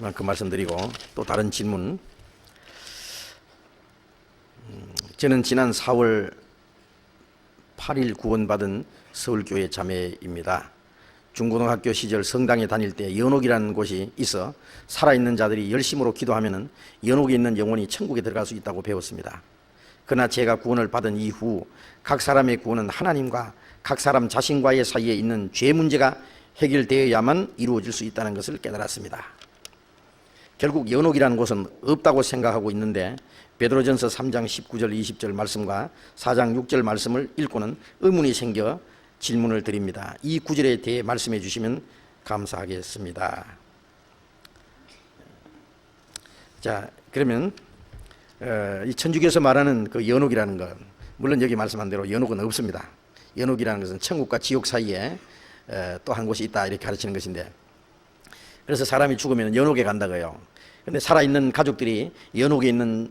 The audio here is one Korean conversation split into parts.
만큼 말씀드리고 또 다른 질문. 저는 지난 4월 8일 구원받은 서울교회 자매입니다. 중고등학교 시절 성당에 다닐 때 연옥이라는 곳이 있어 살아있는 자들이 열심으로 기도하면 연옥에 있는 영혼이 천국에 들어갈 수 있다고 배웠습니다. 그러나 제가 구원을 받은 이후 각 사람의 구원은 하나님과 각 사람 자신과의 사이에 있는 죄 문제가 해결되어야만 이루어질 수 있다는 것을 깨달았습니다. 결국 연옥이라는 곳은 없다고 생각하고 있는데 베드로전서 3장 19절 20절 말씀과 4장 6절 말씀을 읽고는 의문이 생겨 질문을 드립니다. 이 구절에 대해 말씀해 주시면 감사하겠습니다. 자, 그러면 이 천주교에서 말하는 그 연옥이라는 것, 물론 여기 말씀한 대로 연옥은 없습니다. 연옥이라는 것은 천국과 지옥 사이에 또 한 곳이 있다 이렇게 가르치는 것인데, 그래서 사람이 죽으면 연옥에 간다고요. 근데 살아있는 가족들이 연옥에 있는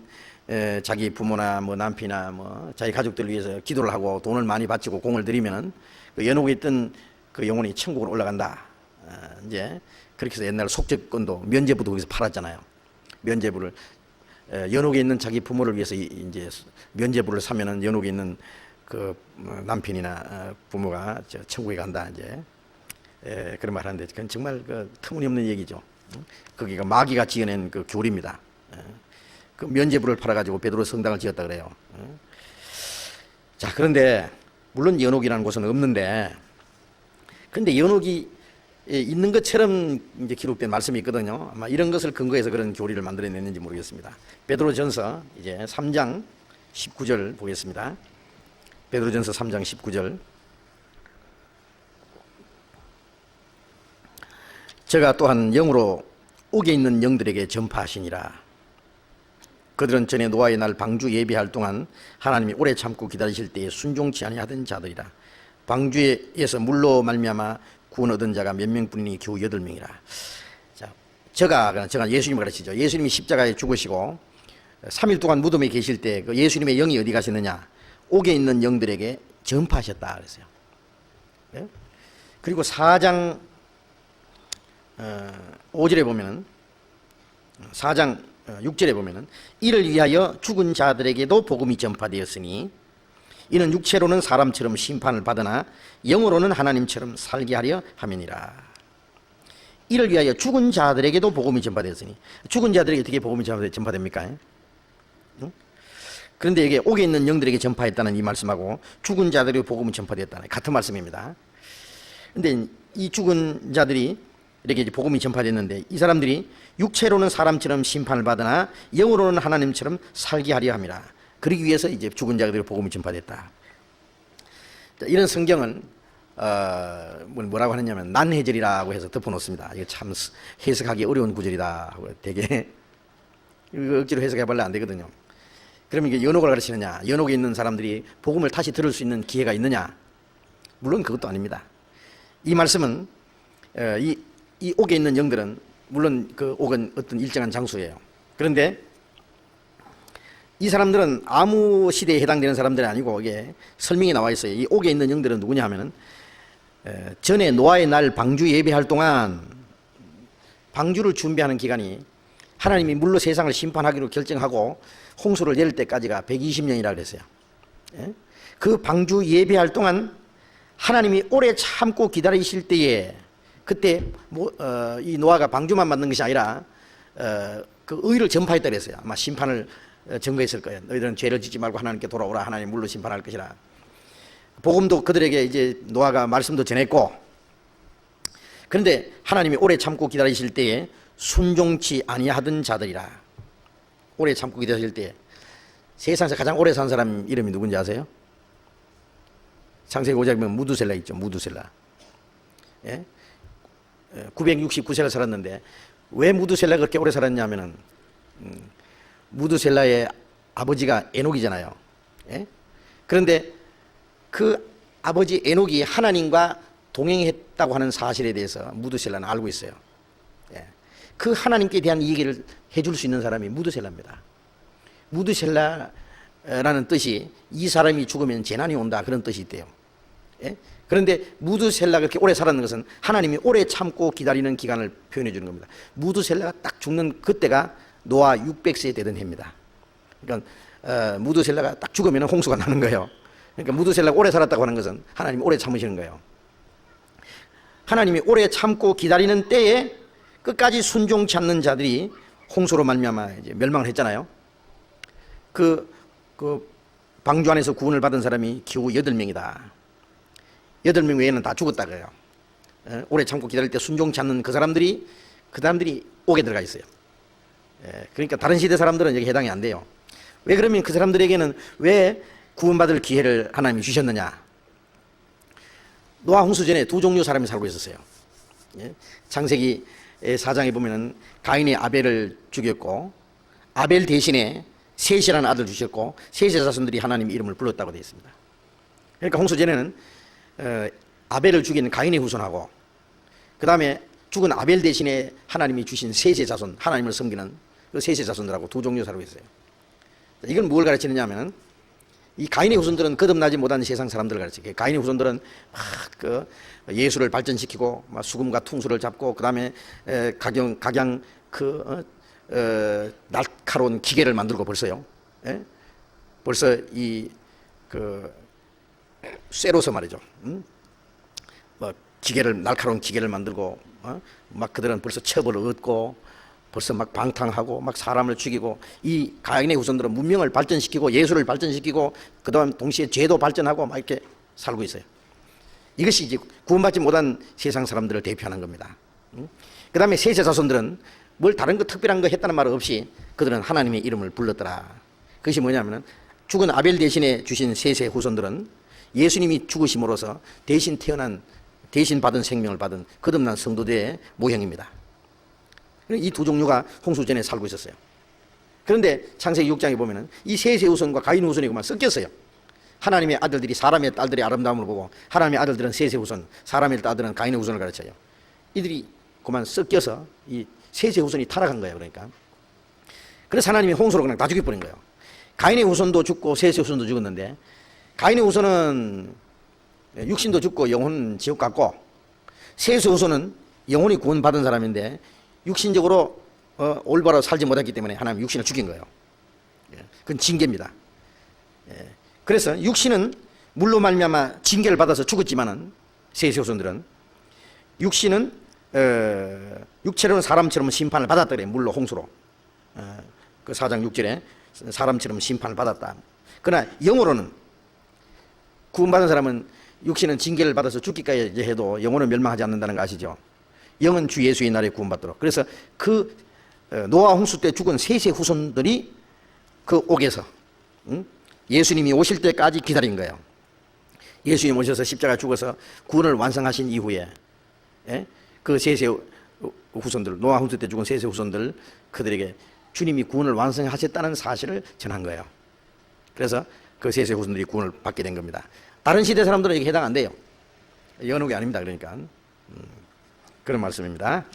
자기 부모나 뭐 남편이나 뭐 자기 가족들을 위해서 기도를 하고 돈을 많이 바치고 공을 들이면 그 연옥에 있던 그 영혼이 천국으로 올라간다. 이제 그렇게 해서 옛날 속죄권도 면죄부도 거기서 팔았잖아요. 면죄부를 연옥에 있는 자기 부모를 위해서 이제 면죄부를 사면은 연옥에 있는 그 남편이나 부모가 천국에 간다 이제 그런 말 하는데, 그건 정말 그 터무니없는 얘기죠. 거기가 마귀가 지어낸 그 교리입니다. 그 면죄부를 팔아가지고 베드로 성당을 지었다 그래요. 자, 그런데 물론 연옥이라는 곳은 없는데, 그런데 연옥이 있는 것처럼 이제 기록된 말씀이 있거든요. 아마 이런 것을 근거해서 그런 교리를 만들어냈는지 모르겠습니다. 베드로전서 이제 3장 19절 보겠습니다. 베드로전서 3장 19절. 제가 또한 영으로 옥에 있는 영들에게 전파하시니라. 그들은 전에 노아의 날 방주 예비할 동안 하나님이 오래 참고 기다리실 때에 순종치 아니하던 자들이라. 방주에서 물로 말미암아 구원 얻은 자가 몇 명뿐이니 겨우 8명이라. 자, 제가 예수님을 가르치죠. 예수님이 십자가에 죽으시고 3일 동안 무덤에 계실 때 그 예수님의 영이 어디 가셨느냐? 옥에 있는 영들에게 전파하셨다 그랬어요. 네? 그리고 4장 5절에 보면은 4장 6절에 보면은 이를 위하여 죽은 자들에게도 복음이 전파되었으니 이는 육체로는 사람처럼 심판을 받으나 영으로는 하나님처럼 살게 하려 함이니라. 이를 위하여 죽은 자들에게도 복음이 전파되었으니, 죽은 자들에게 어떻게 복음이 전파됩니까? 그런데 이게 옥에 있는 영들에게 전파했다는 이 말씀하고 죽은 자들에게 복음이 전파되었다는 같은 말씀입니다. 그런데 이 죽은 자들이 이렇게 이제 복음이 전파됐는데, 이 사람들이 육체로는 사람처럼 심판을 받으나 영으로는 하나님처럼 살게 하려 함이라. 그러기 위해서 이제 죽은 자들에게 복음이 전파됐다. 이런 성경은 뭐라고 하느냐면 난해절이라고 해서 덮어놓습니다. 이거 참 해석하기 어려운 구절이다 하고 되게 이거 억지로 해석해 보려 안 되거든요. 그러면 이게 연옥을 가르치느냐, 연옥에 있는 사람들이 복음을 다시 들을 수 있는 기회가 있느냐? 물론 그것도 아닙니다. 이 말씀은 이 옥에 있는 영들은 물론 그 옥은 어떤 일정한 장소예요. 그런데 이 사람들은 아무 시대에 해당되는 사람들이 아니고 이게 설명이 나와 있어요. 이 옥에 있는 영들은 누구냐 하면은 전에 노아의 날 방주 예배할 동안 방주를 준비하는 기간이 하나님이 물로 세상을 심판하기로 결정하고 홍수를 내릴 때까지가 120년이라 그랬어요. 그 방주 예배할 동안 하나님이 오래 참고 기다리실 때에 그때 이 노아가 방주만 만든 것이 아니라 그 의를 전파했다 그랬어요. 아마 심판을 증거했을 거예요. 너희들은 죄를 짓지 말고 하나님께 돌아오라. 하나님 물로 심판할 것이라. 복음도 그들에게 이제 노아가 말씀도 전했고, 그런데 하나님이 오래 참고 기다리실 때에 순종치 아니하던 자들이라. 오래 참고 기다리실 때에 세상에서 가장 오래 산 사람 이름이 누군지 아세요? 창세기 5장에 보면 무두셀라 있죠. 무두셀라. 예? 969세를 살았는데 왜 무두셀라가 그렇게 오래 살았냐면은 무두셀라의 아버지가 에녹이잖아요. 예? 그런데 그 아버지 에녹이 하나님과 동행했다고 하는 사실에 대해서 무두셀라는 알고 있어요. 예. 그 하나님께 대한 얘기를 해줄 수 있는 사람이 무두셀라입니다. 무두셀라라는 뜻이 이 사람이 죽으면 재난이 온다 그런 뜻이 있대요. 예? 그런데 무드셀라가 그렇게 오래 살았는 것은 하나님이 오래 참고 기다리는 기간을 표현해 주는 겁니다. 무드셀라가 딱 죽는 그때가 노아 600세 되던 해입니다. 그러니까 무드셀라가 딱 죽으면 홍수가 나는 거예요. 그러니까 무드셀라가 오래 살았다고 하는 것은 하나님이 오래 참으시는 거예요. 하나님이 오래 참고 기다리는 때에 끝까지 순종치 않는 자들이 홍수로 말미암아 이제 멸망을 했잖아요. 그 방주 안에서 구원을 받은 사람이 겨우 8명이다. 8명 외에는 다 죽었다고요. 오래 참고 기다릴 때 순종치 않는 그 사람들이 옥에 들어가 있어요. 그러니까 다른 시대 사람들은 여기 해당이 안 돼요. 왜 그러면 그 사람들에게는 왜 구원받을 기회를 하나님이 주셨느냐? 노아 홍수 전에 두 종류 사람이 살고 있었어요. 창세기 4장에 보면은 가인이 아벨을 죽였고 아벨 대신에 셋이라는 아들 주셨고 셋의 자손들이 하나님 이름을 불렀다고 되어 있습니다. 그러니까 홍수 전에는 아벨을 죽인 가인의 후손하고 그 다음에 죽은 아벨 대신에 하나님이 주신 셋의 자손, 하나님을 섬기는 그 셋의 자손들하고 두 종류 살고 있어요. 이건 뭘 가르치느냐 하면은 이 가인의 후손들은 거듭나지 못한 세상 사람들을 가르쳐요. 가인의 후손들은 막 예수를 발전시키고 막 수금과 퉁수를 잡고 그 다음에 각양 날카로운 기계를 만들고 벌써요. 벌써 쇠로서 말이죠. 뭐 날카로운 기계를 만들고 막 그들은 벌써 첩을 얻고 벌써 막 방탕하고 막 사람을 죽이고 이 가인의 후손들은 문명을 발전시키고 예수를 발전시키고 그다음 동시에 죄도 발전하고 막 이렇게 살고 있어요. 이것이 이제 구원받지 못한 세상 사람들을 대표하는 겁니다. 그 다음에 셋의 자손들은 뭘 다른 거 특별한 거 했다는 말 없이 그들은 하나님의 이름을 불렀더라. 그것이 뭐냐면은 죽은 아벨 대신에 주신 셋의 후손들은 예수님이 죽으심으로써 대신 받은 생명을 받은 거듭난 성도들의 모형입니다. 이 두 종류가 홍수 전에 살고 있었어요. 그런데 창세기 6장에 보면은 이 셋의 후손과 가인 후손이고만 섞였어요. 하나님의 아들들이 사람의 딸들의 아름다움을 보고 하나님의 아들들은 셋의 후손, 사람의 딸들은 가인의 후손을 가르쳐요. 이들이 그만 섞여서 이 셋의 후손이 타락한 거예요. 그래서 하나님이 홍수로 그냥 다 죽여버린 거예요. 가인의 후손도 죽고 셋의 후손도 죽었는데 가인의 후손은 육신도 죽고 영혼은 지옥 갔고 셋의 후손은 영혼이 구원받은 사람인데 육신적으로 올바로 살지 못했기 때문에 하나님 육신을 죽인 거예요. 그건 징계입니다. 그래서 육신은 물로 말미암아 징계를 받아서 죽었지만은 셋의 후손들은 육신은 육체로는 사람처럼 심판을 받았다 그래요. 물로 홍수로 그 4장 6절에 사람처럼 심판을 받았다. 그러나 영으로는 구원받은 사람은 육신은 징계를 받아서 죽기까지 해도 영혼은 멸망하지 않는다는 거 아시죠? 영은 주 예수의 날에 구원받도록. 그래서 노아 홍수 때 죽은 셋의 후손들이 그 옥에서 예수님이 오실 때까지 기다린 거예요. 예수님 오셔서 십자가 죽어서 구원을 완성하신 이후에 그 셋의 후손들, 노아 홍수 때 죽은 셋의 후손들 그들에게 주님이 구원을 완성하셨다는 사실을 전한 거예요. 그래서 그 셋의 후손들이 구원을 받게 된 겁니다. 다른 시대 사람들은 이게 해당 안 돼요. 연옥이 아닙니다. 그러니까 그런 말씀입니다.